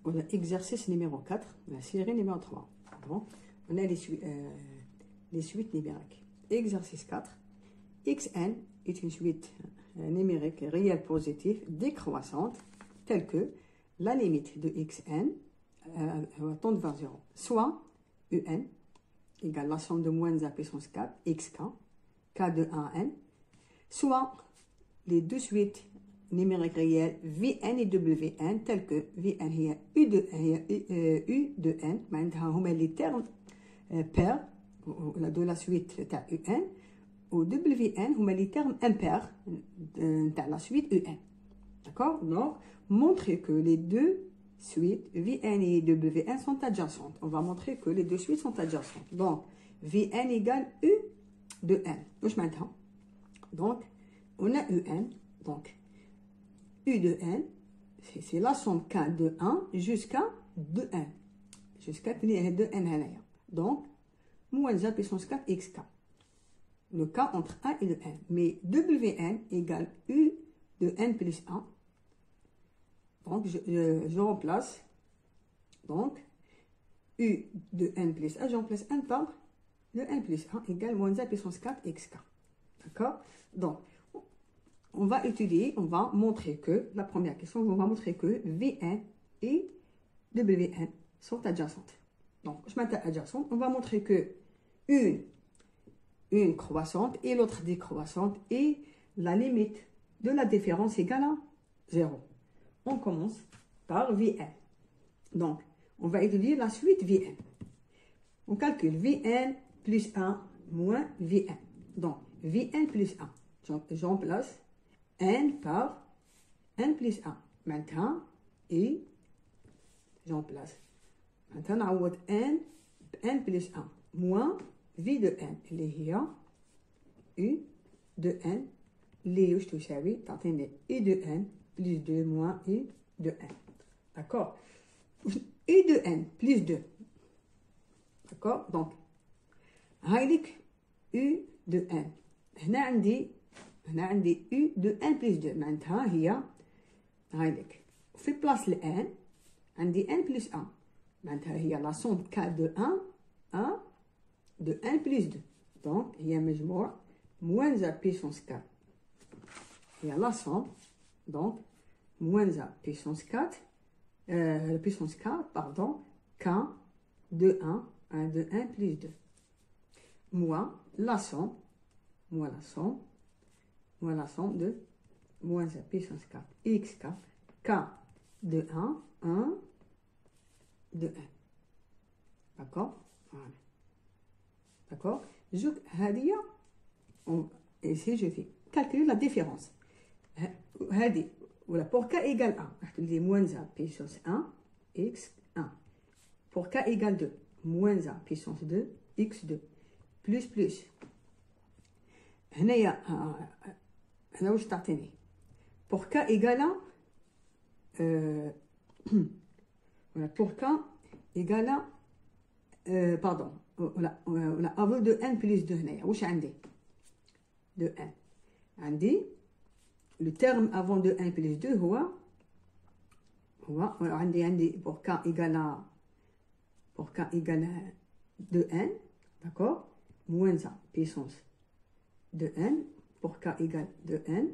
On a exercice numéro 4, la série numéro 3. Donc, on a les suites numériques. Exercice 4. Xn est une suite numérique réelle positive décroissante telle que la limite de Xn tend vers 0. Soit Un égale la somme de moins a puissance 4, xk, k de 1 n, soit les deux suites numériques réelles Vn et Wn telles que Vn هي U de n, معناتها هما les termes pairs de la suite تاع Un, ou Wn هما les termes impairs de la suite Un. D'accord? Donc, montrer que les deux suites Vn et Wn sont adjacentes. On va montrer que les deux suites sont adjacentes. Donc, Vn égale U de n. Donc, on a Un. Donc, U de n, c'est la somme k de 1 jusqu'à 2n. Jusqu'à 2n. Donc, moins a puissance 4 xk. Le k entre 1 et 2n. Mais Wn égale U de n plus 1. Donc, je remplace. Donc, U de n plus 1, je remplace 1 par le n plus 1 égale moins a puissance 4 xk. D'accord? Donc, on va étudier, on va montrer que, la première question, on va montrer que Vn et Wn sont adjacentes. Donc, je m'attends adjacente, on va montrer que une croissante et l'autre décroissante et la limite de la différence égale à 0. On commence par Vn. Donc, on va étudier la suite Vn. On calcule Vn plus 1 moins Vn. Donc, Vn plus 1. J'emplace n par n plus 1. Maintenant, et j'emplace. Maintenant, on a n plus 1 moins v de n. اللي هي u de n اللي وش تساوي تعطيني e de n plus 2 moins e de n. D'accord? e de n plus 2. D'accord? Donc, هايلك u de n. هنا عندي u de n plus 2. معناتها هي هايلك في بلاص الان عندي n plus 1. معناتها هي la somme k de 1 à de 1 plus 2. Donc, هي مجموع moins a puissance 4. Il y a la somme, donc, moins a puissance 4, puissance 4, pardon, k de 1 à de 1 plus 2. Moins la somme de moins a puissance 4, xk, k de 1 de 1. D'accord? Voilà. D'accord? Ici, je fais calculer la différence. Pour k égale 1, je moins a puissance 1, x1. Pour k égale 2, moins a puissance 2, x2. Plus. هنا واش تعطيني pour k égale pour k égale pardon ولا avant de n plus 2 هنايا واش عندي de n عندي le terme avant de n plus 2 هو عندي pour k égale 2n, d'accord, moins a puissance de n pour k égale 2n,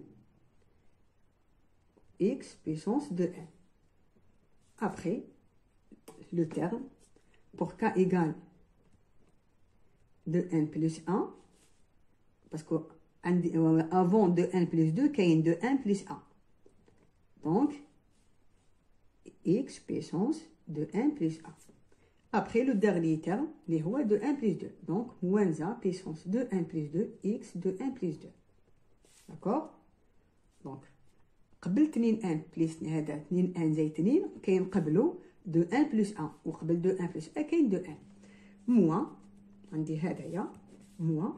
x puissance de n. Après, le terme pour k égale 2n plus 1, parce que avant 2n plus 2, كاين 2n plus 1. Donc, x puissance de n plus 1. Après, le dernier terme, les rois de 1 plus 2. Donc, moins a puissance de 1 plus 2, x de 1 plus 2. D'accord? Donc, قبل 2n plus هذا 2n زائد 2 كاين قبله 2n plus 1 وقبل 2n plus 1 كاين 2n. moins عندي هذايا moins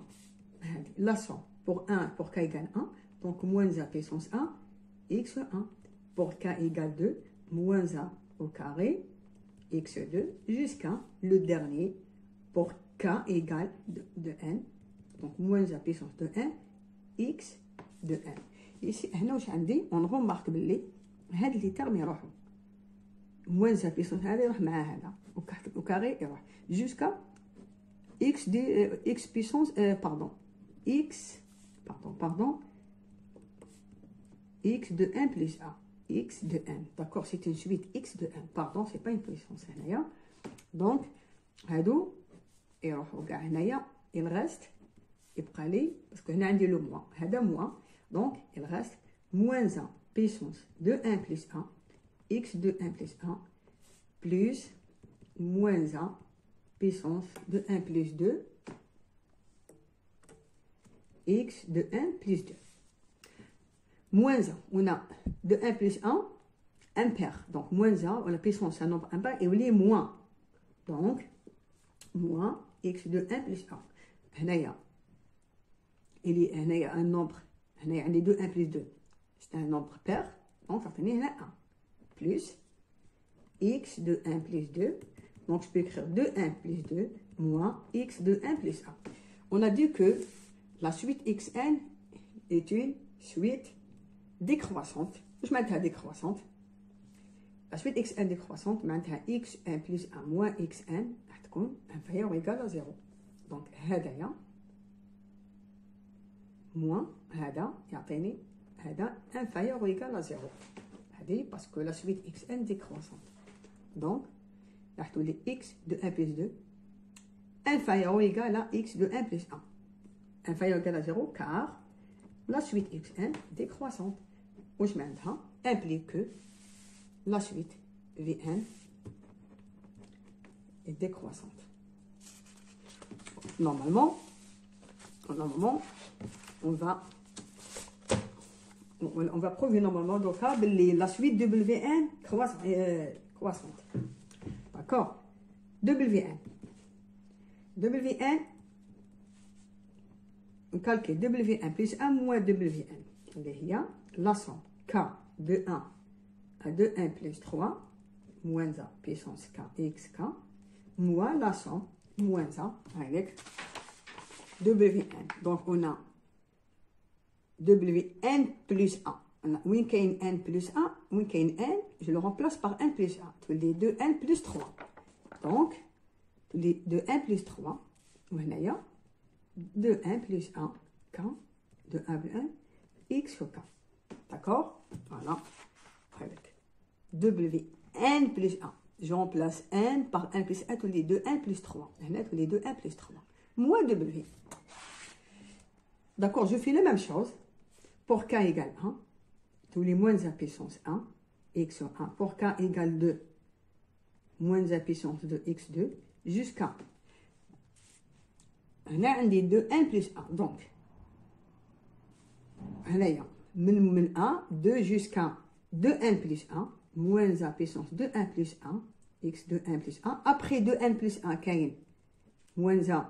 هذه la somme pour 1 pour k égale 1 donc moins a puissance 1 x1 pour k égale 2 moins a au carré x2 jusqu'à le dernier pour k égale de n donc moins a puissance de n x de n. Ici هنا واش عندي on remarque بلي هاد لي تيرم يروحوا موان ا بيسونس هذا يروح مع هذا وكاري يروح جوسكا x دي x puissance pardon x pardon x de 1 plus 1 x de 1 d'accord c'est une suite x de 1 pardon c'est pas une puissance هنايا donc هادو يروحوا كاع هنايا il reste يبقى لي باسكو هنا عندي لو موان هذا موان donc il reste moins 1 puissance de 1 plus 1 x de 1 plus 1 plus moins 1 puissance de 1 plus 2 x de 1 plus 2. Moins 1, on a de 1 plus 1, impair. Donc moins 1, la puissance c'est un nombre impair et on est moins. Donc, moins x de 1 plus 1. Il y a un nombre, il y a les 2, 1 plus 2. C'est un nombre pair, donc ça fait 1. Plus x de 1 plus 2. Donc je peux écrire de 1 plus 2 moins x de 1 plus 1. On a dit que la suite xn est une suite décroissante. Je mets décroissante. La suite xn décroissante, maintenant xn plus 1 moins xn est inférieur ou égal à 0. Donc, هذايا moins هذا يعطيني هذا inférieur ou égal à 0. هذه parce que la suite xn décroissante. Donc, les x de 1 plus 2 inférieur ou égal à x de 1 plus 1. Inférieur ou égal à 0 car la suite xn décroissante. Où je implique que la suite vn est décroissante. Normalement, on va prouver normalement donc, la suite wn croissante. D'accord. wn. On calcule wn plus 1 moins wn. Il y a la somme k de 1 à de 1 plus 3 moins 1 puissance k xk moins la somme moins 1 avec wn. Donc on a wn plus 1. On a win n plus 1, win n, je le remplace par n plus 1. Tous les deux n plus 3. Donc, tous les deux n plus 3, on a 2 n plus 1, k, de 1 plus 1, x sur k. D'accord? Voilà. Avec wn plus 1. Je remplace n par n plus 1, tous les deux n plus 3. Tous les deux n plus 3. Moins w. D'accord, je fais la même chose pour k égale 1. Tous les moins 1 puissance 1, x sur 1. Pour k égale 2, moins 1 puissance de x2, jusqu'à on a des 2 1 plus 1. Donc, on a 1, 2 jusqu'à 2 n plus 1, moins 1 puissance de 1 plus 1, x de 1 plus 1. Après 2 n plus 1, k moins 1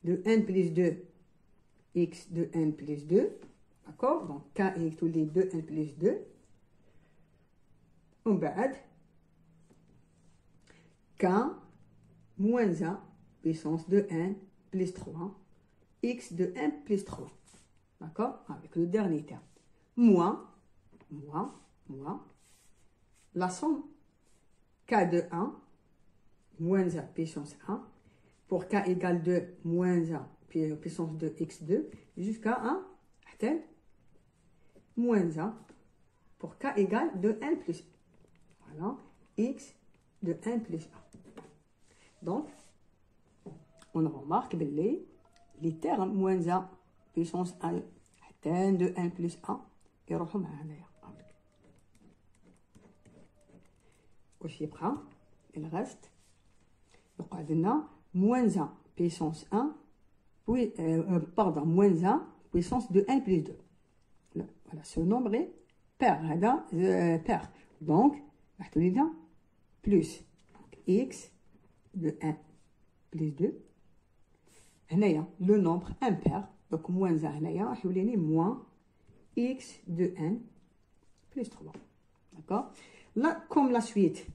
de n plus 2, x de n plus 2. D'accord? Donc, k est tous les 2 n plus 2. On va k moins 1 puissance de n plus 3, x de 1 plus 3. D'accord? Avec le dernier terme. Moins, la somme k de 1, moins 1 puissance 1, pour k égale 2, moins 1 puissance de x2, jusqu'à 1, moins 1, pour k égale de 1 plus 1. Voilà, x de 1 plus 1. Donc, on remarque les termes moins 1 puissance 1 de 1 plus 1 يروحوا مع هنايا. واش يبقى il reste يقعد لنا moins 1 puissance 1 puis pardon moins 1 puissance de 1 plus 2. Voilà, ce nombre est pair هذا pair. Donc راح لنا plus x de 1 plus 2 هنايا le nombre impair. Donc moins 1 هنايا راح يوليني moins x de n plus 3. D'accord? Là, comme la suite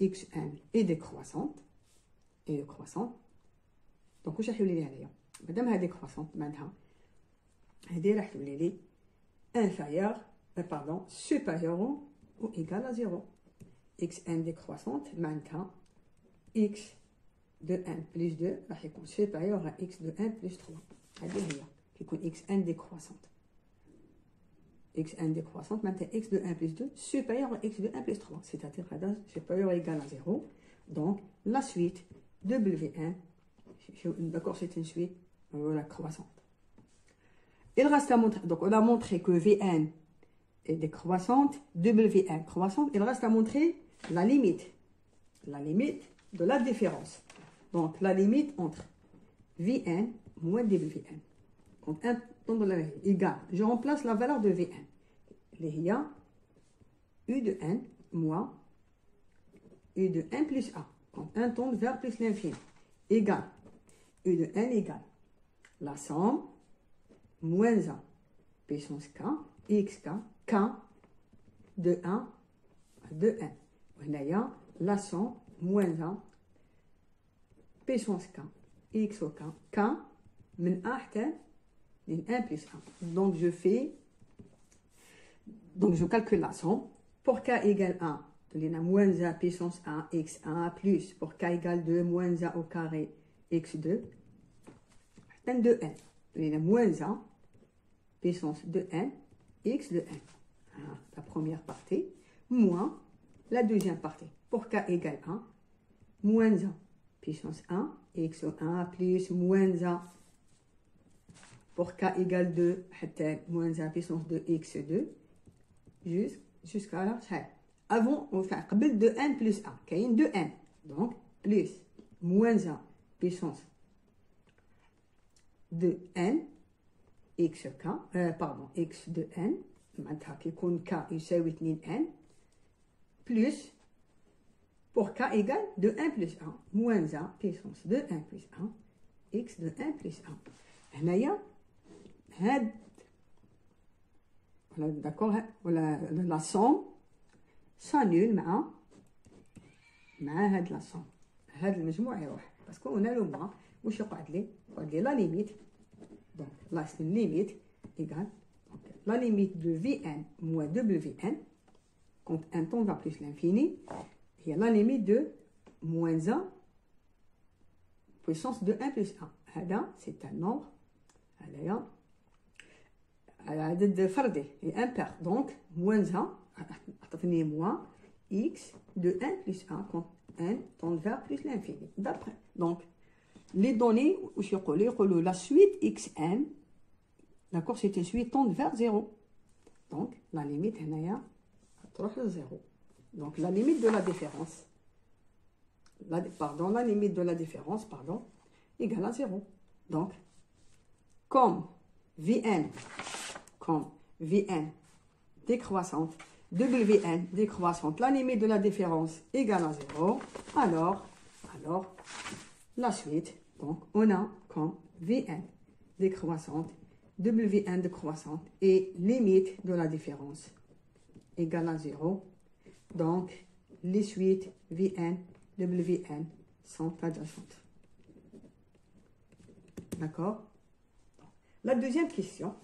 xn est décroissante, donc واش راح يولي لي هنايا؟ مادام décroissante معناتها هذه راح تولي لي inférieur, pardon, supérieur ou égal à 0. xn décroissante, maintenant, x de 1 plus 2 راح يكون supérieur à x de 1 plus 3. هذه هي كيكون xn décroissante. xn décroissante, maintenant x de 1 plus 2 supérieur à x de 1 plus 3. C'est-à-dire هذا supérieur ou égal à 0. Donc, la suite de Wn, d'accord, c'est une suite croissante. Il reste à montrer, donc on a montré que Vn est décroissante, Wn croissante. Il reste à montrer la limite de la différence. Donc, la limite entre Vn moins Dwn. Donc, un temps de la égale. Je remplace la valeur de Vn. Il y a U de n moins U de n plus a. Donc, un tend vers plus l'infini. Égale. U de n égale. La somme moins 1 puissance k, xk, k de 1 de n. On a la somme moins 1 puissance k, x au k, k, من 1 حتى من 1 plus 1. Donc je calcule la somme. Pour k égale 1, on a moins 1 puissance 1, x1, plus pour k égale 2, moins 1 au carré, x2, n de n. On a moins 1 puissance de n, x de n. La première partie, moins la deuxième partie. Pour k égale 1, moins 1 puissance 1, x1 plus moins 1. Pour k égale 2, moins 1 puissance de x2, jusqu'à la fin. Avant, on fait de n plus 1, qui est de n. Donc, plus moins 1 puissance de n, xk, x de n, maintenant qui compte k يساوي 2n, plus, pour k égale de 1 plus 1, moins 1 puissance de 1 plus 1, x de 1 plus 1. هنايا هاد d'accord la somme s'annule مع هاد la somme. هاد المجموع يروح باسكو on a le moins. واش يقعد لي la limite. Donc là c'est une limite égale donc, la limite de Vn moins Wn quand un tend vers plus l'infini, il y a la limite de moins 1 puissance de 1 plus 1. هذا c'est un nombre هذايا عدد فردي et impair. Donc moins 1 عطتني moins x de 1 plus 1 quand n tend vers plus l'infini. D'après donc les données واش يقولوا la suite xn, d'accord, c'est une suite tend vers 0. Donc la limite هنايا تروح ل 0. Donc la limite de la différence la limite de la différence égale à 0. Donc comme Vn décroissante, Wn décroissante, la limite de la différence égale à 0, alors la suite, donc on a comme Vn décroissante, Wn décroissante et limite de la différence égale à 0. Donc les suites Vn, Wn sont adjacentes. D'accord? La deuxième question,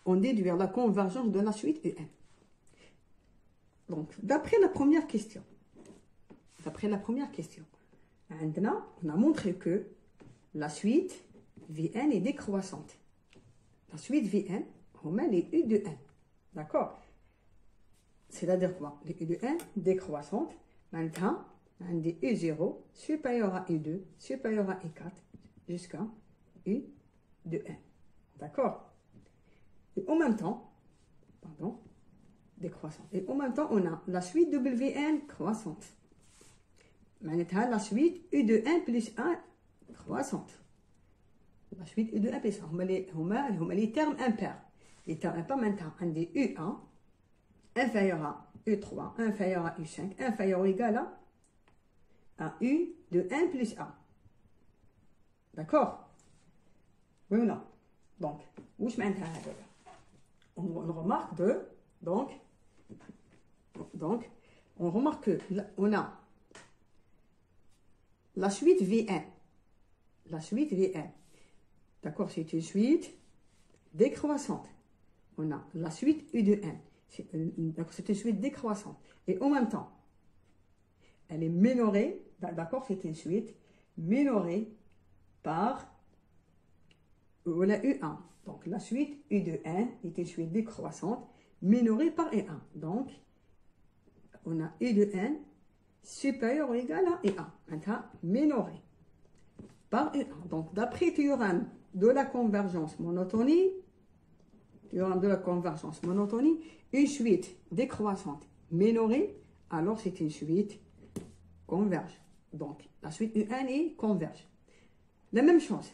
on déduit la convergence de la suite Un. Donc, d'après la première question, on a montré que la suite Vn est décroissante. La suite Vn, on met les U de n. D'accord? C'est-à-dire quoi? Les U de n décroissantes. Maintenant, on a des U0 supérieur à U2, supérieur à U4, jusqu'à U de n. D'accord? Et en même temps, décroissante. Et en même temps, on a la suite Wn croissante. Maintenant, la suite U de n plus 1 croissante. La suite U de n plus 1. Les termes impairs. Les termes impairs, maintenant, on a des U1 inférieur à U3, inférieur à U5, inférieur ou égal à U de n plus 1. D'accord? Oui ou non? Donc, où je m'intéresse on remarque donc, on remarque que on a la suite Vn. D'accord, c'est une suite décroissante. On a la suite U de n. C'est une suite décroissante. Et en même temps, elle est minorée, d'accord, c'est une suite minorée par la U1. Donc la suite U de n est une suite décroissante minorée par E1. Donc, on a U de n supérieur ou égal à E1. Maintenant, minoré par E1. Donc, d'après le théorème de la convergence monotonie, une suite décroissante minorée, alors c'est une suite converge. Donc, la suite U1 est converge. La même chose,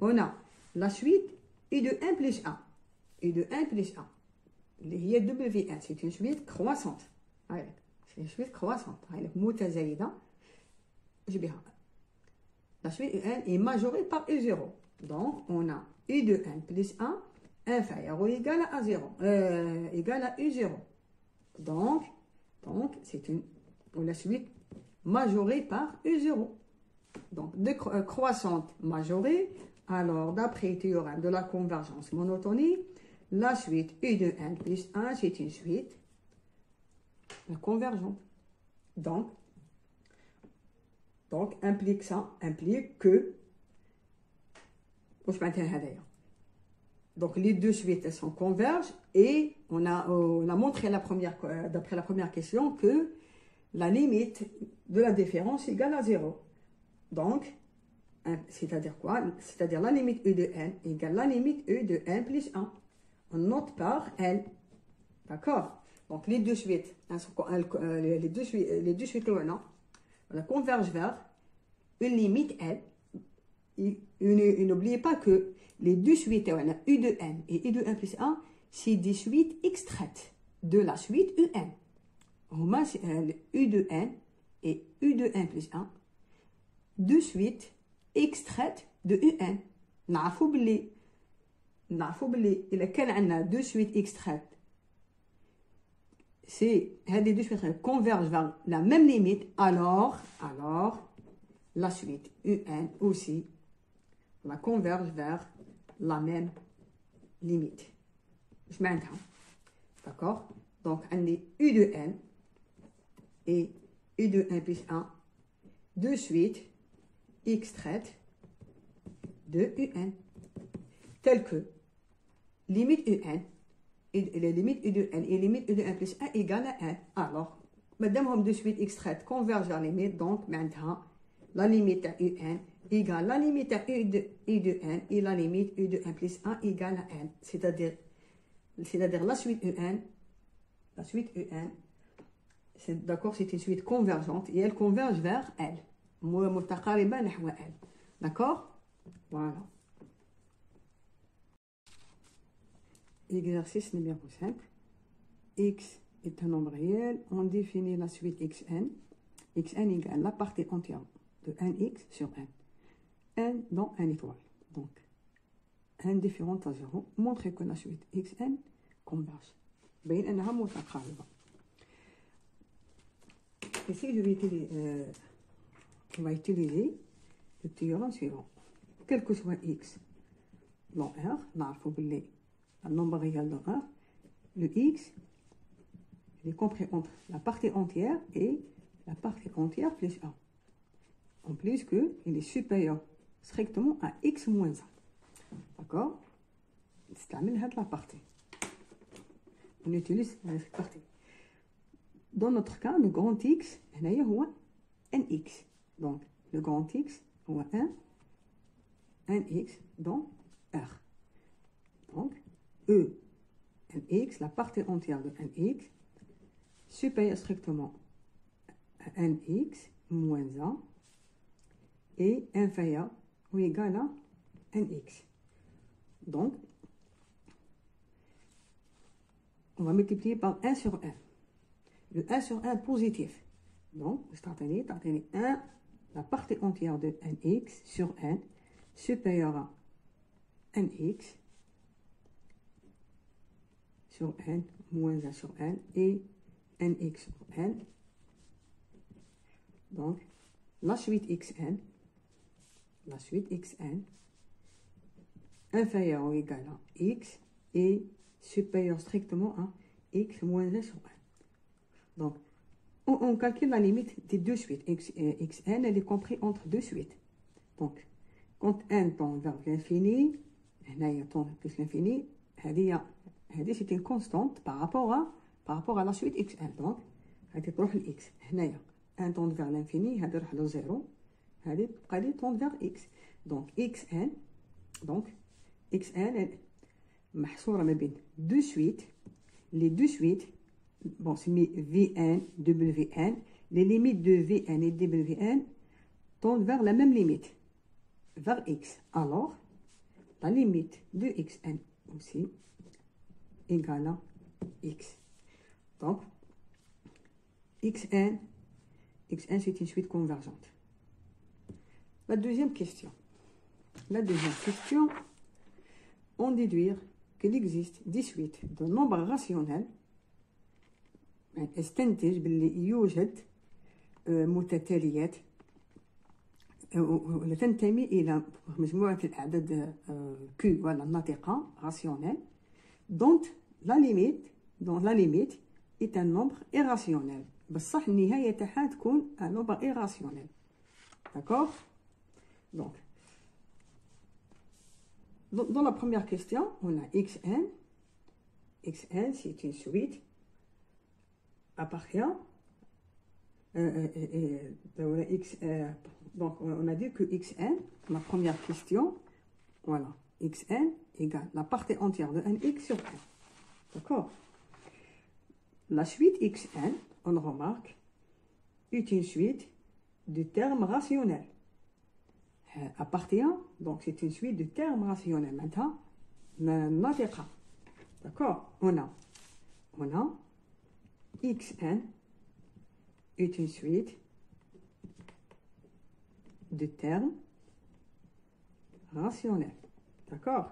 on a la suite U de 1 plus 1. U de 1 plus 1. هي WN, c'est une suite croissante. C'est une suite croissante. La suite UN est majorée par U0. Donc, on a U de n plus 1 inférieur ou égal à 0, égal à U0. Donc c'est la suite majorée par U0. Donc, croissante majorée. Alors, d'après le théorème de la convergence monotonie, la suite U de n plus 1, c'est une suite convergente. Donc, implique que, donc les deux suites, elles sont convergent et on a montré d'après la première question que la limite de la différence est égale à 0. Donc, c'est-à-dire quoi? C'est-à-dire la limite U de n égale la limite U de n plus 1. On note par L. D'accord? Donc, les deux suites, les deux suites, on converge vers une limite L. Et n'oubliez pas que les deux suites, on a U de n et U de n plus 1, c'est des suites extraites de la suite UN. U de n et U de n plus 1, deux suites extraites de UN. نعرفوا بلي إلا كان عندنا deux suites extraites, c'est هذه deux suites convergent vers la même limite, alors la suite UN aussi va converge vers la même limite. Je m'entends. D'accord? Donc, on a U de n et U de n plus 1, deux suites extraites de UN, telles que limite UN et la limite U de n et limite U de n plus 1 égale à 1. Alors, madame, deux suites extraites convergent vers la limite, donc maintenant, la limite à UN égale la limite à U de n et la limite U de n plus 1 égale à n. C'est-à-dire la suite UN, d'accord, c'est une suite convergente et elle converge vers L. D'accord? Voilà. Exercice numéro 5. X est un nombre réel. On définit la suite xn. Xn égale la partie entière de nx sur n. N dans n étoile. Donc, n différente à 0. Montrer que la suite xn converge. بين أنها متقاربة. Ici, on va utiliser le théorème suivant. Quel que soit x dans R, نعرفوا باللي un nombre réel dans R, le x est compris entre la partie entière et la partie entière plus 1. En plus que il est supérieur strictement à x moins 1. D'accord? C'est la partie. On utilise cette partie. Dans notre cas, le grand X, c'est nx. Donc, le grand X, on a 1x dans R. Donc, E, nx, la partie entière de nx, supérieure strictement à nx moins 1 et inférieur ou égal à nx. Donc, on va multiplier par 1 sur 1. Le 1 sur 1 positif. Donc, c'est 1, la partie entière de nx sur n supérieure à nx sur n moins 1 sur n et nx sur n. Donc, la suite xn inférieure ou égale à x et supérieur strictement à x moins 1 sur 1. Donc, on calcule la limite des deux suites. Xn, elle est comprise entre deux suites. Donc, quand n tend vers l'infini, هنايا tend plus l'infini, c'est une constante par rapport à la suite xn. Donc, هذه تروح ل x. هنايا n tend vers l'infini, هذه تروح ل 0. هذه تبقى لي tend vers x. Donc, xn محصورة ما بين deux suites. Les deux suites, bon, c'est Vn, Wn, les limites de Vn et Wn tendent vers la même limite, vers x. Alors, la limite de xn aussi égale à x. Donc, xn c'est une suite convergente. La deuxième question, on déduire qu'il existe des suites de nombres rationnels. استنتج باللي يوجد متتاليات تنتمي إلى مجموعة الأعداد Q ولا الناطقة rationnelle dont la limite est un nombre irrationnel. بصح النهاية تاعها تكون un nombre irrationnel. D'accord? Donc, dans la première question, on a xn. Xn, c'est une suite appartient donc on a dit que xn, la première question, voilà, xn égale la partie entière de nx sur n. D'accord? La suite xn, on remarque, est une suite de termes rationnels. Appartient, donc c'est une suite de termes rationnels. Maintenant, ناطقة. D'accord? On a xn est une suite de termes rationnels. D'accord?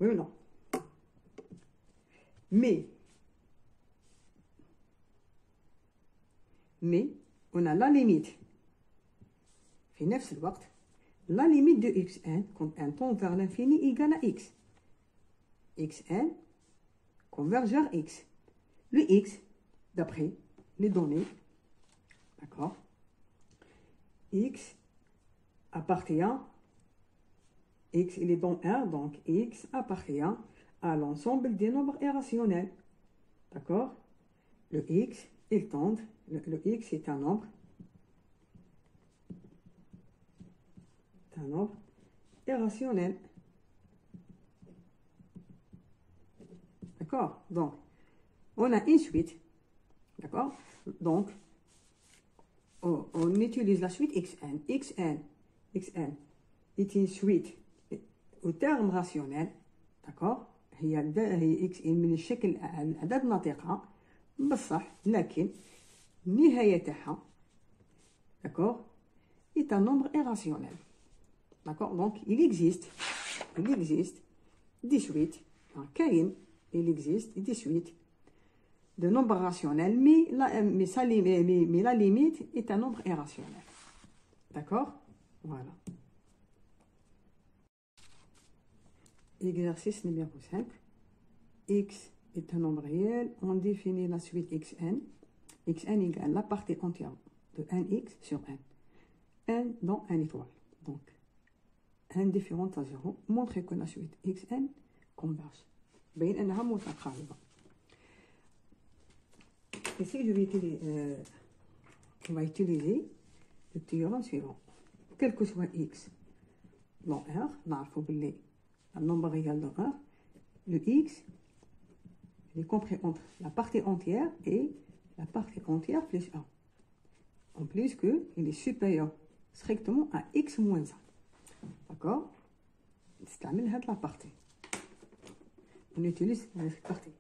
Oui ou non? Mais on a la limite. في نفس الوقت la limite de xn quand n tend vers l'infini égale à x. xn converge vers x. Le x, d'après les données, d'accord, x appartient, x il est dans R, donc x appartient à l'ensemble des nombres irrationnels. D'accord? Le x, il tend, le x est un nombre irrationnel. D'accord? Donc, on a une suite, d'accord? Donc, on utilise la suite xn. xn est une suite au terme rationnel, d'accord? هي x من الشكل الأعداد ناطقة بصح لكن النهاية تاعها d'accord est un nombre irrationnel. D'accord? Donc, il existe des suites. Il existe des suites de nombres rationnels, mais la limite est un nombre irrationnel. D'accord? Voilà. Exercice numéro 5. X est un nombre réel. On définit la suite xn. Xn égale la partie entière de nx sur n. n dans n étoile. Donc, n différente à 0. Montrer que la suite xn converge. بين أنها متقاربة. Ici, on va utiliser le théorème suivant. Quel que soit x dans R, نعرفوا باللي un nombre réel dans R, le x est compris entre la partie entière et la partie entière plus 1. En plus que il est supérieur strictement à x moins 1. D'accord? نستعمل هاد la partie. On utilise cette partie.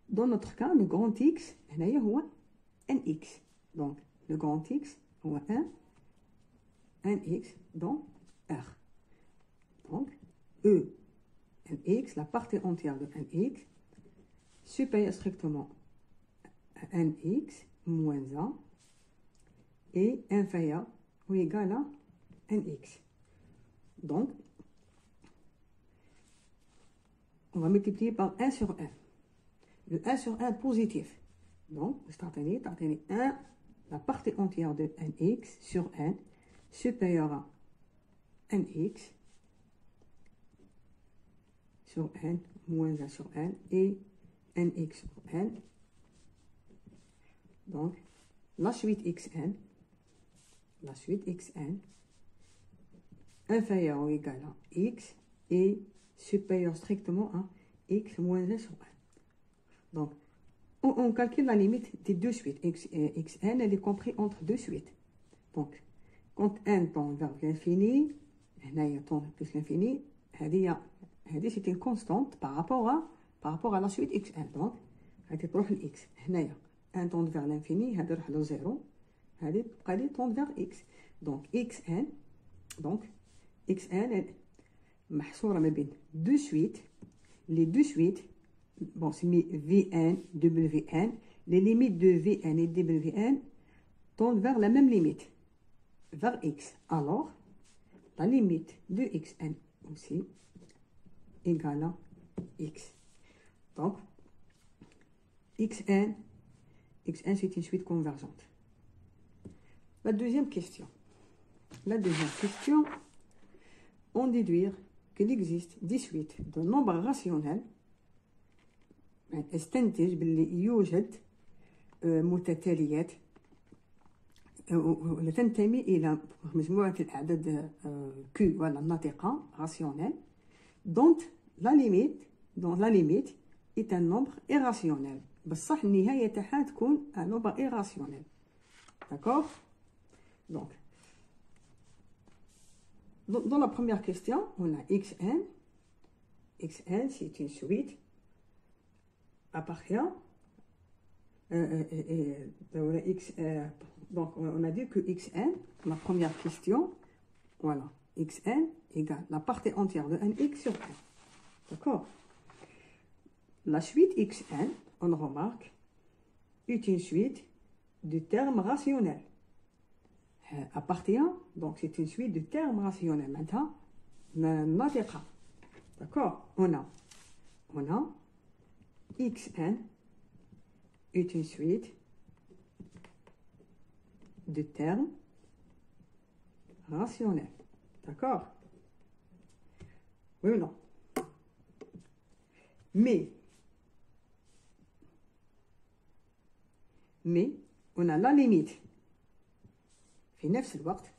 Dans notre cas, le grand X, هنايا هو nx. Donc, le grand X هو nx dans R. Donc, nx, la partie entière de nx, supérieure strictement à nx moins 1 et inférieur ou égal à nx. Donc, on va multiplier par 1 sur 1. Le 1 sur 1 positif. Donc, c'est 1, la partie entière de nx sur n supérieure à nx sur n moins 1 sur n et nx sur n. Donc, la suite xn inférieure ou égale à x et supérieur strictement à x moins 1 sur 1. Donc, on calcule la limite des deux suites. Xn, elle est comprise entre deux suites. Donc, quand n tend vers l'infini, n tend plus l'infini, c'est une constante par rapport à la suite xn. Donc, elle تروح ل x. هنايا n tend vers l'infini, elle تروح ل 0. Elle tend vers x. Donc, xn est محصورة ما بين deux suites. Les deux suites, bon, c'est Vn, Wn, les limites de Vn et Wn tendent vers la même limite, vers x. Alors, la limite de xn aussi égale à x. Donc, xn c'est une suite convergente. La deuxième question, on déduire qu'il existe des suites de nombres rationnels. استنتج باللي يوجد متتاليات تنتمي إلى مجموعة الأعداد Q ولا الناطقة rationnelle dont la limite est un nombre irrationnel. بصح النهاية تاعها تكون un nombre irrationnel. D'accord? Donc, dans la première question, on a xn. Xn, c'est une suite appartient donc on a dit que xn, la première question, voilà, xn égale la partie entière de nx sur n. D'accord? La suite xn, on remarque, est une suite de termes rationnels. Appartient, donc c'est une suite de termes rationnels. Maintenant, d'accord? On a xn est une suite de termes rationnels. D'accord? Oui ou non? Mais on a la limite. في نفس الوقت,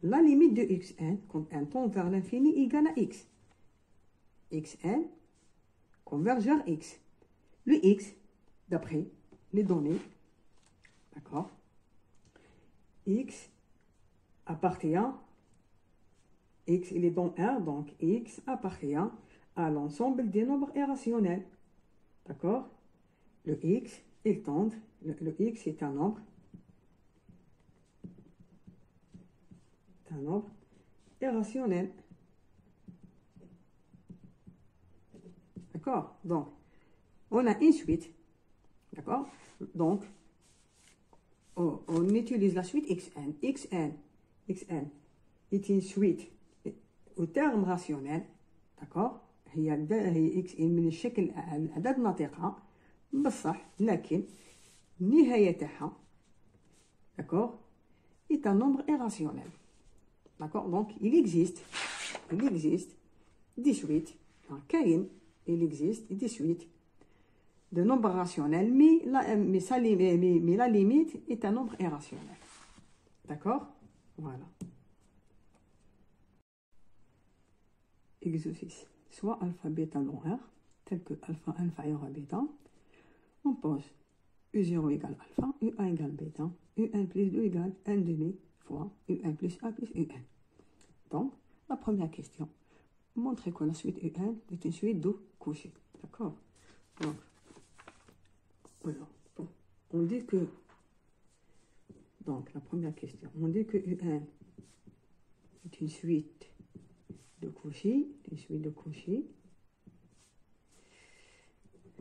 la limite de xn, quand n tend vers l'infini, égale à x. Xn converge vers x. Le x, d'après les données, d'accord, x appartient, x il est dans R, donc x appartient à l'ensemble des nombres irrationnels. D'accord? Le x, il tend, le x est un nombre irrationnel. D'accord? Donc, on a une suite. D'accord? Donc, on utilise la suite xn. xn est une suite au terme rationnel. d'accord. هي x من الشكل الأعداد ناطقة بصح لكن النهاية تاعها d'accord est un nombre irrationnel. D'accord. Donc il existe des suites. Il existe des suites de nombres rationnels, mais la limite est un nombre irrationnel. D'accord. Voilà. Exercice. Soit alpha bêta dans R, tel que alpha inférieur à bêta, on pose U0 égale alpha, U1 égale bêta, U1 plus 2 égale 1 demi fois U1 plus A plus UN. Donc, la première question, montrer que la suite UN est une suite de Cauchy. D'accord. Donc, voilà. Bon. On dit que, donc la première question, on dit que UN est une suite de Cauchy,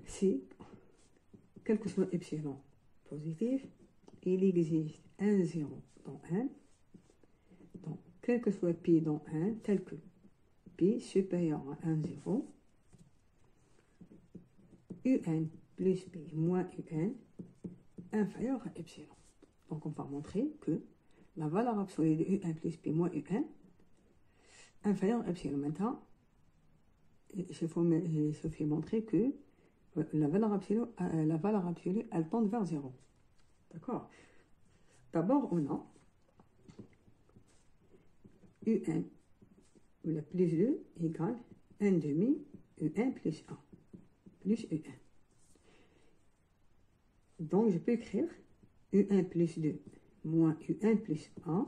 si, quel que soit epsilon positif, il existe un 0 dans N, donc quel que soit pi dans N, tel que pi supérieur à 1, 0, UN plus B moins UN inférieur à epsilon. Donc on va montrer que la valeur absolue de UN plus B moins UN inférieure à epsilon. Maintenant, il suffit de montrer que la valeur absolue, elle tend vers 0. D'accord? D'abord, on a UN plus 2 égale 1 demi UN plus 1 plus UN. Donc, je peux écrire UN plus 2 moins UN plus 1.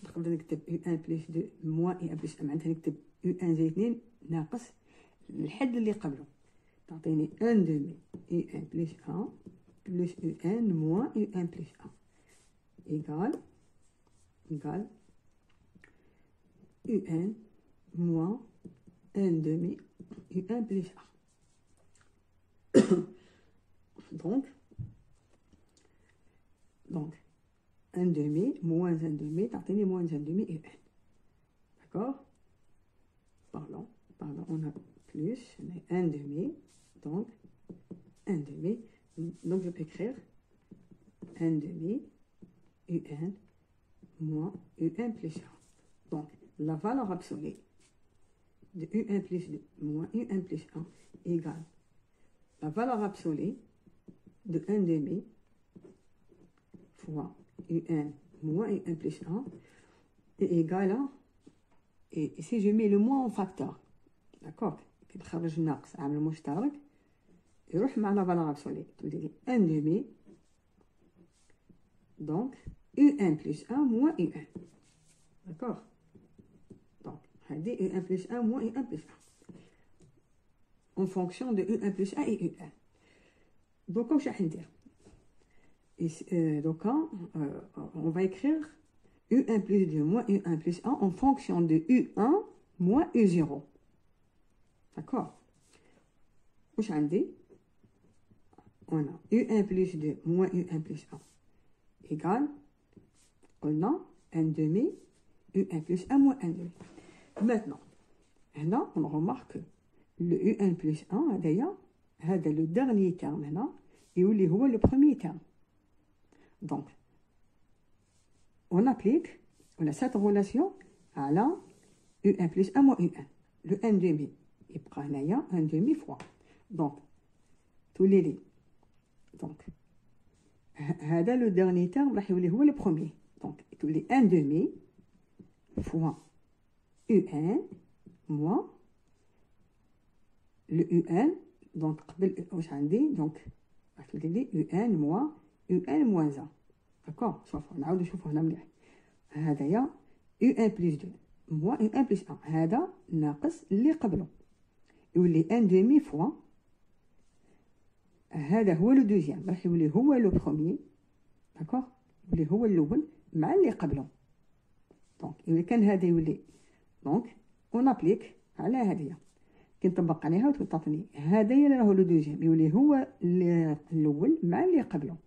نقدر نكتب UN plus 2 moins UN plus 1 معناتها نكتب UN زائد 2 ناقص الحد اللي قبله. تعطيني 1 demi UN plus 1 plus UN moins UN plus 1 égale UN moins 1 demi UN plus 1. Donc 1 demi moins 1 demi, تعطيني moins 1 demi UN. D'accord? Pardon, on a plus, on a 1 demi, donc 1 demi. Donc je peux écrire 1 demi UN moins UN plus 1. Donc la valeur absolue de UN plus 2 moins UN plus 1 égale la valeur absolue de 1 demi fois UN moins UN plus 1 est égal à, et si je mets le moins en facteur, d'accord, كي نخرج ناقص عامل مشترك يروح مع la valeur absolue, تولي 1 demi, donc UN plus 1 moins UN, d'accord, donc هذه UN plus 1 moins UN plus 1 en fonction de UN plus 1 et UN. donc واش راح ندير donc on va écrire U1 plus 2 moins U1 plus 1 en fonction de U1 moins U0. D'accord? Où عندي on a U1 plus 2 moins U1 plus 1 égale, on a 1 demi U1 plus 1 moins 1 demi. Maintenant, هنا on remarque que le U1 plus 1 هذا le dernier terme هنا يولي هو le premier terme. Donc, on applique cette relation à la U1 plus 1 moins U1. Le 1 demi, il prend 1 demi fois. Donc, tous les lits. Donc, le dernier terme, le premier. Donc, tous les 1 demi fois UN moins le UN. Donc, donc, UN moins UN moins 1. D'accord? شوفوا نعاودوا نشوفوا هنا مليح. هذايا UN plus 2 moins UN plus 1. هذا ناقص اللي قبله. يولي 1 demi fois. هذا هو لو دوزيام راح يولي هو لو بروميي. d'accord? يولي هو الأول مع اللي قبله. دونك إذا كان هذا يولي دونك اون ابليك على هذه. كي نطبق عليها وتعطيني هذايا راهو لو دوزيام يولي هو الأول مع اللي قبله.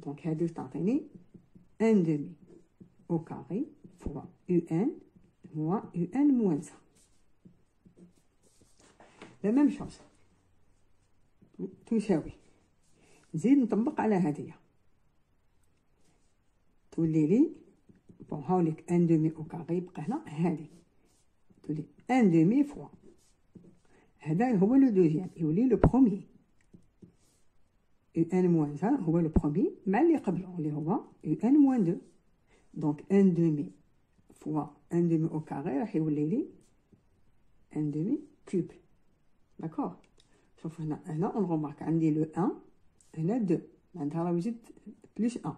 Donc, هذه تعطيني 1 demi au carré fois UN moins UN moins 1. La même chose. تساوي. نزيد نطبق على هذه. تولي لي بون هاوليك 1 demi au carré يبقى هنا هذه. تولي 1 demi fois. هذا هو لو دوزيام يولي لو بروميي. UN moins 1 هو le premier مع اللي قبله اللي هو UN moins 2. donc 1 demi fois 1 demi au carré راح يولي لي 1 demi cube. d'accord? شوف هنا on remarque عندي le 1 هنا 2 معناتها راه يزيد بلس 1.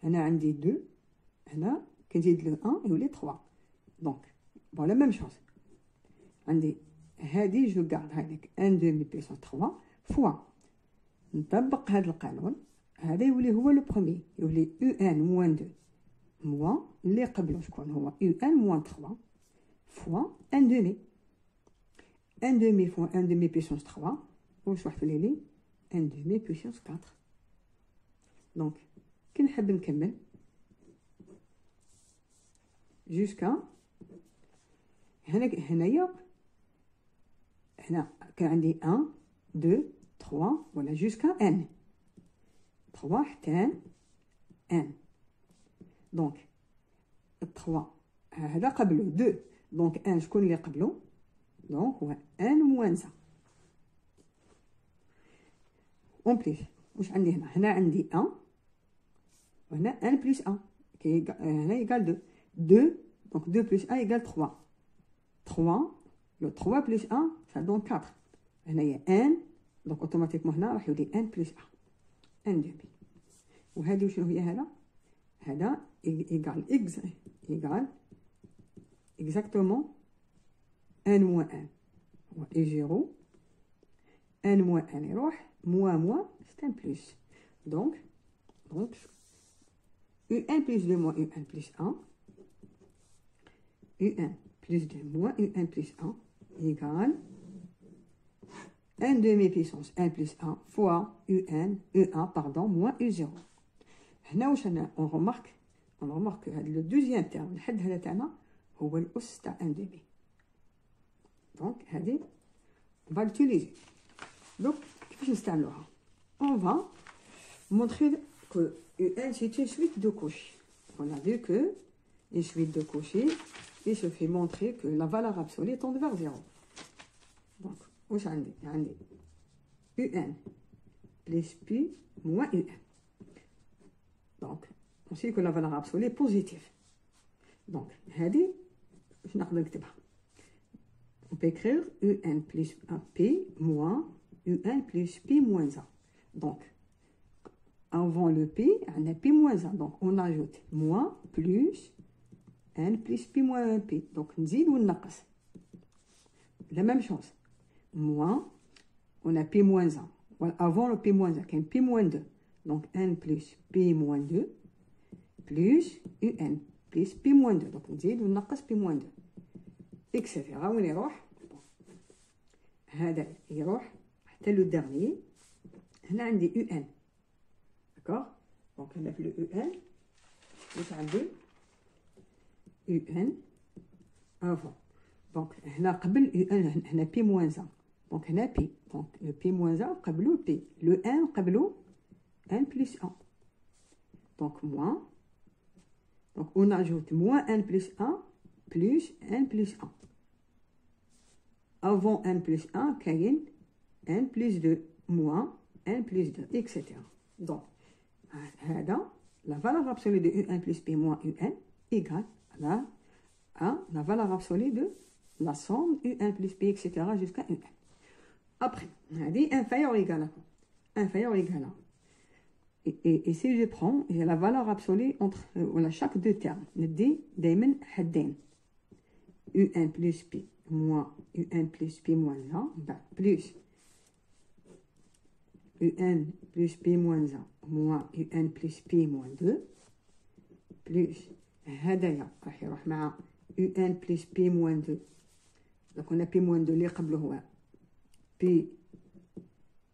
هنا عندي 2 هنا كي نزيد le 1 يولي 3. donc bon la même chose عندي هذه جو غارد هذيك 1 demi puissance 3 fois نطبق هذا القانون. هذا يولي هو لو بروميي يولي UN moins 2 moins اللي قبله شكون هو UN moins 3 fois 1 demi. 1 demi fois 1 demi puissance 3 واش راح تولي لي 1 demi puissance 4. دونك كي نحب نكمل جوسكا هنايا هنا كان عندي 1 2 3 voilà jusqu'à n 3 حتى n donc 3 هذا قبله 2 donc 1 شكون اللي قبله donc هو n moins 1 en plus واش عندي هنا عندي 1 وهنا 1 plus 1 هنا يقال 2 2 donc 2 plus 1 égale 3 3 le 3 plus 1 ça donne 4 هنا هي n donc automatiquement هنا راح يولي n plus 1 n demi وهذه وشنو هي هذا égal x égal exactement n moins 1 هو y0 n moins 1 يروح moins c'est un plus donc un plus 2 moins un plus 1 un plus 2 moins un plus 1 égale 1 demi puissance 1 plus 1 fois un pardon moins u0 هنا واش on remarque هذا le deuxième terme الحد هذا تاعنا هو الأس تاع 1 demi donc هذه on va l'utiliser donc كيفاش نستعملوها on va montrer que UN c'est une suite de couches on a vu que une suite de couches il se fait montrer que la valeur absolue tend vers 0 donc واش عندي UN plus P moins UN donc on sait que la valeur absolue est positive donc هذه واش نقدر نكتبها on peut écrire UN plus 1P moins UN plus P moins 1 donc avant le P on a P moins 1 donc on ajoute moins plus N plus P moins 1 P donc نزيد وننقص la même chose moins on a P moins 1 voilà, avant le P moins 1 كاين P moins 2 donc N plus P moins 2 plus UN plus P moins 2 donc نزيد وننقص P moins 2 etc وين يروح هذا يروح حتى لو dernier هنا عندي UN d'accord donc هنا في لو UN واش عندي UN avant donc هنا قبل UN هنا P moins 1 donc هنا P donc le P moins 1 قبله P le N قبله N plus 1 donc moins donc on ajoute moins N plus 1 plus N plus 1 avant N plus 1 كاين N plus 2 moins N plus 2 etc donc هذا la valeur absolue de UN plus P moins UN égale à la valeur absolue de la somme UN plus P etc jusqu'à UN après هذه inférieur ou égal à inférieur ou égal à et si je prends la valeur absolue entre chaque deux termes ندي دائما حدين UN plus P moins UN plus P moins 1 plus UN plus P moins 1 moins UN plus P moins 2 plus هذايا راح يروح مع UN plus P moins 2 donc on a P moins 2 اللي قبله هو P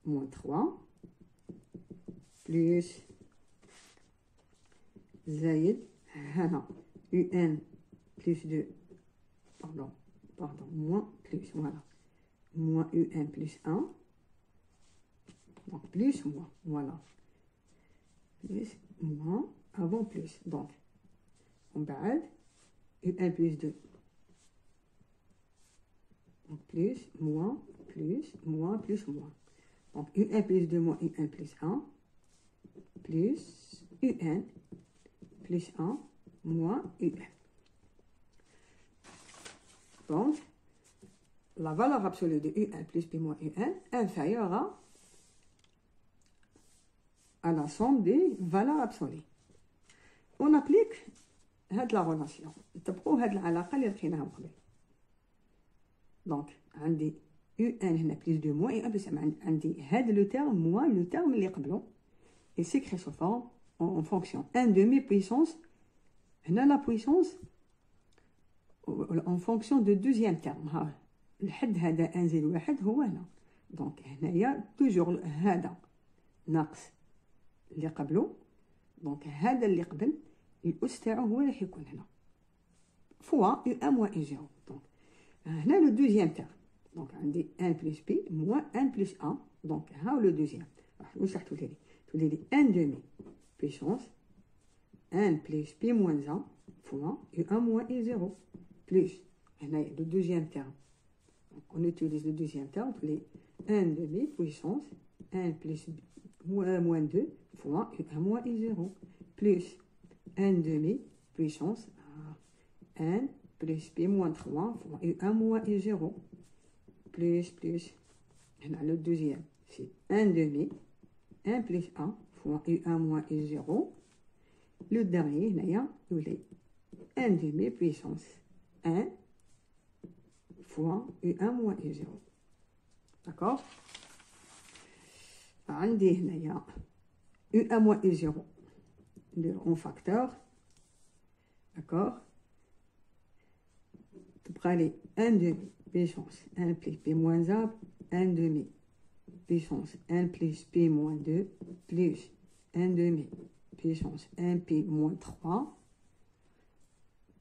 moins 3 plus زايد هنا UN plus 2 pardon moins plus voilà moins UN plus 1 donc plus moins voilà plus moins avant plus donc on بعد UN plus 2 donc plus moins plus moins plus moins donc UN plus 2 moins UN plus 1 plus UN plus 1 moins UN donc la valeur absolue de UN plus P moins UN inférieure à la somme des valeurs absolues on applique هاد لا ريلاسيون نطبقوا هاد العلاقه اللي لقيناها قبل دونك عندي UN هنا بلس 2 موان UN بلس عندي هاد لو تيرم موان لو تيرم اللي قبله et s'écrit sous forme en fonction 1 demi puissance هنا la puissance en fonction de deuxième terme ها الحد هذا 1 زائد 1 هو هنا دونك هنايا توجور هذا ناقص اللي قبله دونك هذا اللي قبل الأس تاعو هو اللي حيكون هنا فوا U1 moins U0 دونك هنا لو دوزيام تيرم دونك عندي 1 plus P moins 1 plus 1 Donc, le deuxième. Où ça tout est? Tout est 1 demi puissance 1 plus pi moins 1 fois u1 moins u0 plus. Le deuxième terme. Donc, on utilise le deuxième terme. Tout est 1 demi puissance 1 plus moins 2 fois u1 moins u0 plus 1 demi puissance 1 plus pi moins 3 fois u1 moins u0 plus. Le deuxième, c'est 1 demi, 1 plus 1 fois u1 moins u0. Le dernier, il est 1 demi puissance 1 fois u1 moins u0. D'accord? عندي هنايا u1 moins u0 en facteur. D'accord? تبقى 1 demi puissance 1 plus p moins 1 demi puissance 1 plus p moins 2 plus 1 demi puissance 1 p moins 3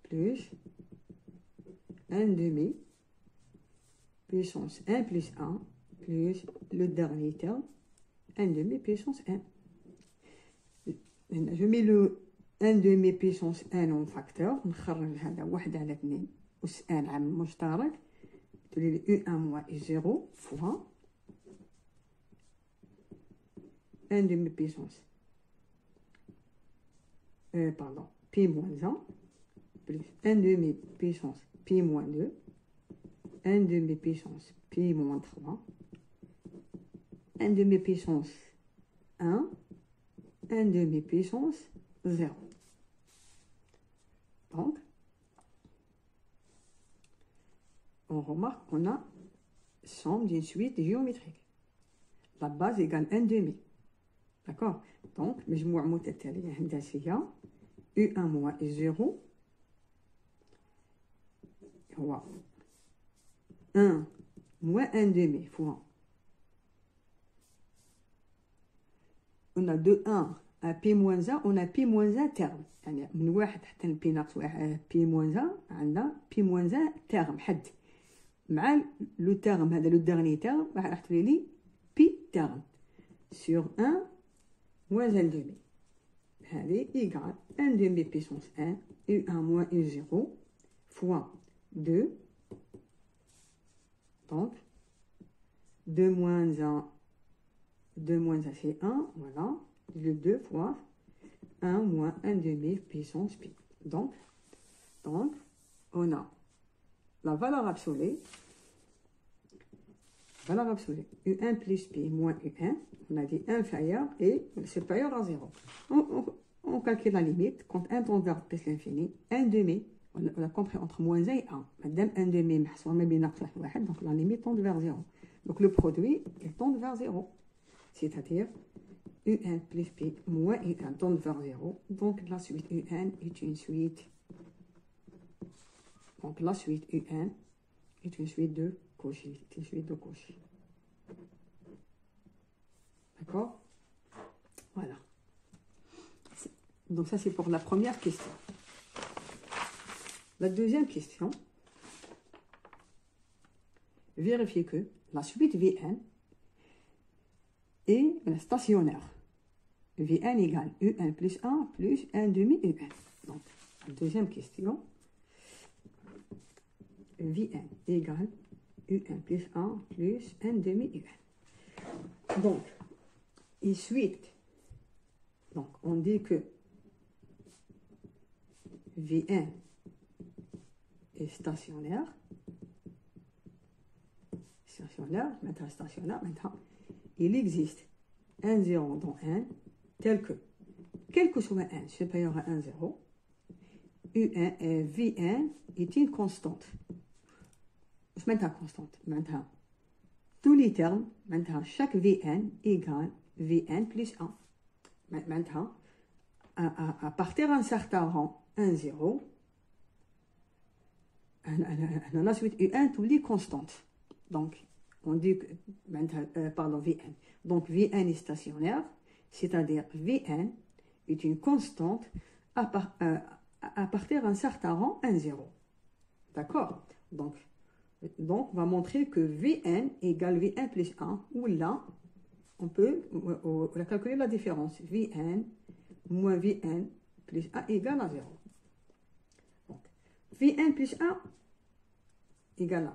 plus 1 demi puissance 1 plus 1 plus le dernier terme 1 demi puissance 1. Je mets le 1 demi puissance 1 en facteur. نخرج هذا 1 على 2 أس n عامل مشترك. تولي u1 moins u0 fois 1 demi puissance pardon, pi moins 1 plus 1 demi puissance pi moins 2 1 demi puissance pi moins 3 1 demi puissance 1 1 demi puissance 0. Donc on remarque qu'on a somme d'une suite géométrique. La base égale 1 demi. D'accord? Donc, مجموع متتالية هندسية U1 moins U0 هو 1 moins 1 demi fois. On a de 1 à P moins 1, on a P moins 1 terme. يعني من واحد حتى P ناقص واحد P moins 1 عندنا P moins 1 terme حد. مع le terme هذا le dernier terme راح تولي لي P terme sur 1 moins 1 demi. هذه égale 1 demi puissance 1 U1 moins U0 fois 2. Donc 2 moins 1 c'est 1, voilà. Le 2 fois 1 moins 1 demi puissance pi. Donc on a la valeur absolue U1 plus pi moins U1, on a dit inférieur et supérieur à 0. On calcule la limite, quand 1 tend vers plus l'infini, 1 demi, on a compris entre moins 1 et 1. Madame 1 demi, donc la limite tend vers 0. Donc le produit, il tend vers 0. C'est-à-dire U1 plus pi moins U1 tend vers 0. Donc la suite U1 est une suite. Donc la suite U1 est une suite de Cauchy. C'est une suite de Cauchy. D'accord? Voilà. Donc ça c'est pour la première question. La deuxième question. Vérifiez que la suite Vn est stationnaire. Vn égale U1 plus 1 plus 1 demi Un. Donc, la deuxième question. Vn égale U1 plus 1 plus 1 demi Un. Donc, et suite, donc on dit que Vn est stationnaire. Maintenant stationnaire, maintenant, il existe un 0 dans 1, tel que, quel que soit 1 supérieur à 1, 0, U1, Vn est une constante. Je mets une constante. Maintenant, tous les termes, maintenant, chaque Vn égale Vn plus 1. Maintenant, à partir d'un certain rang, 1, 0, on a suite U1, tous les constantes. Donc, on dit que, pardon, Vn. Donc, Vn est stationnaire, c'est-à-dire Vn est une constante à partir d'un certain rang 1, 0. D'accord? Donc, on va montrer que Vn égale Vn plus 1, ou là, on peut calculer la différence. Vn moins Vn plus A égale à 0. Donc, Vn plus A égale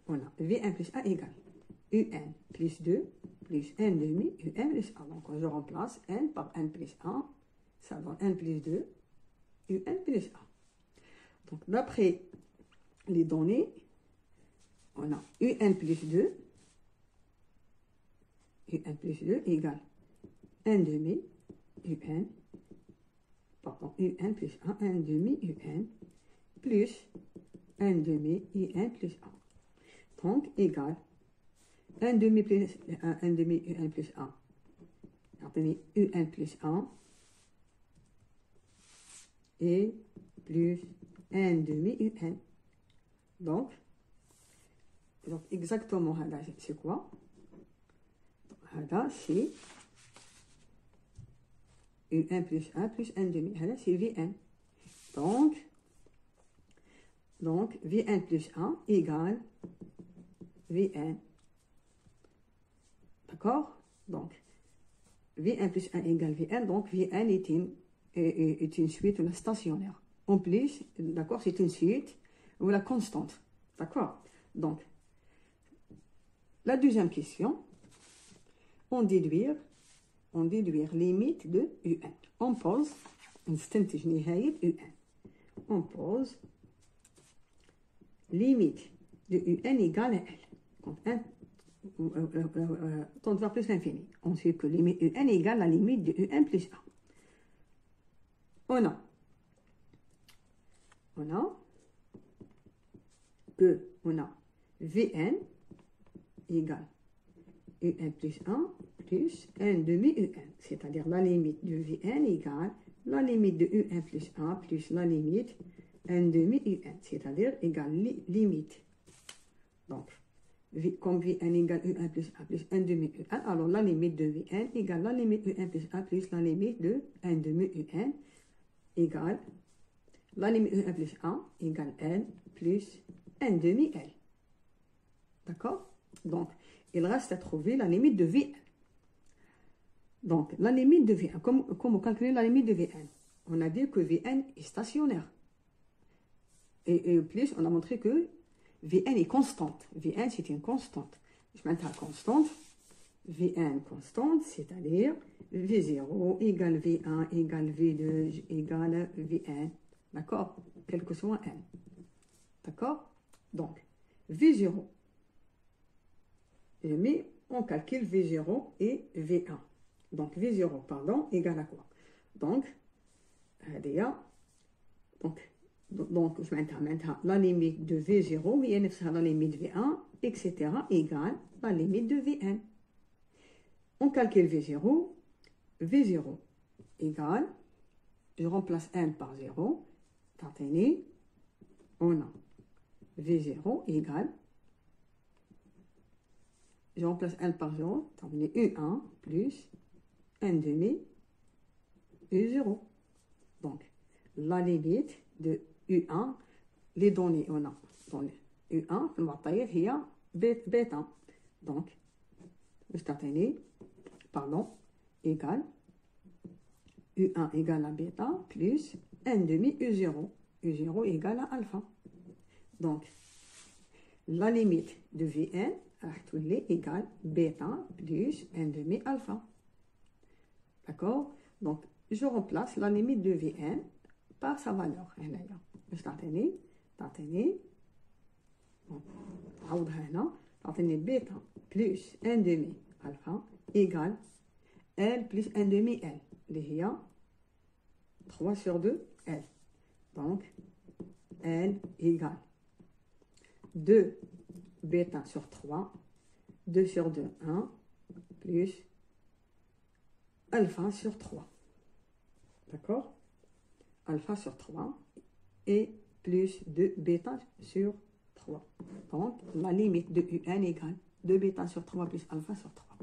on a Vn plus A égale Un plus 2 plus n demi Un plus A. Donc, je remplace n par n plus 1. Ça donne n plus 2 Un plus A. Donc, d'après les données, on a Un plus 2 égale n demi Un, pardon, Un plus 1, n demi Un plus n demi Un plus 1. Donc, égale 1 demi plus 1 demi Un plus 1. Attendez, Un plus 1 et plus n demi Un. Donc exactement, c'est quoi? C'est Un plus 1 plus n demi. C'est Vn. Donc, Vn plus 1 égale Vn. D'accord? Donc, Vn plus 1 égale Vn. Donc, Vn est une suite stationnaire. En plus, d'accord, c'est une suite ou la constante. D'accord? Donc, la deuxième question, on déduire limite de Un. On pose نستنتج نهاية Un. On pose limite de Un égale à L. Quand un tend vers plus l'infini. On sait que limite Un égale la limite de Un plus 1. On a Vn égale Un plus 1 plus n demi Un. C'est-à-dire la limite de Vn égale la limite de Un plus 1 plus la limite n demi Un. C'est-à-dire égale limite. Donc, comme Vn égale Un plus 1 plus n demi Un, alors la limite de Vn égale la limite de Un plus 1 plus la limite de n demi Un égale la limite de 1 plus 1 égale n plus n demi L. D'accord? Donc, il reste à trouver la limite de Vn. Donc, la limite de Vn, comment calculer la limite de Vn? On a dit que Vn est stationnaire. Et plus, on a montré que Vn est constante. Vn, c'est une constante. Je mets la constante. Vn constante, c'est-à-dire V0 égale V1 égale V2 égale Vn. D'accord? Quel que soit n. D'accord? Donc, V0. On calcule V0 et V1. Donc, V0, pardon, égale à quoi? Donc, je maintiens la limite de V0, la limite V1, etc. égale la limite de Vn. On calcule V0. V0 égale, je remplace n par 0. On a V0 égale, je remplace n par 0, U1 plus n demi U0. Donc, la limite de U1, les données, on a donné U1, il y a bêta. Donc, égale U1 égale à bêta plus n demi U0. U0 égale à alpha. Donc, la limite de Vn égale bêta plus n demi alpha. D'accord? Donc, je remplace la limite de Vn par sa valeur. Bêta plus n demi alpha égale L plus n demi L. Il y a 3 sur 2 L. Donc, L égale 2 bêta sur 3, 2 sur 2, 1, plus alpha sur 3. D'accord? Alpha sur 3 et plus 2 bêta sur 3. Donc, la limite de Un égale 2 bêta sur 3 plus alpha sur 3.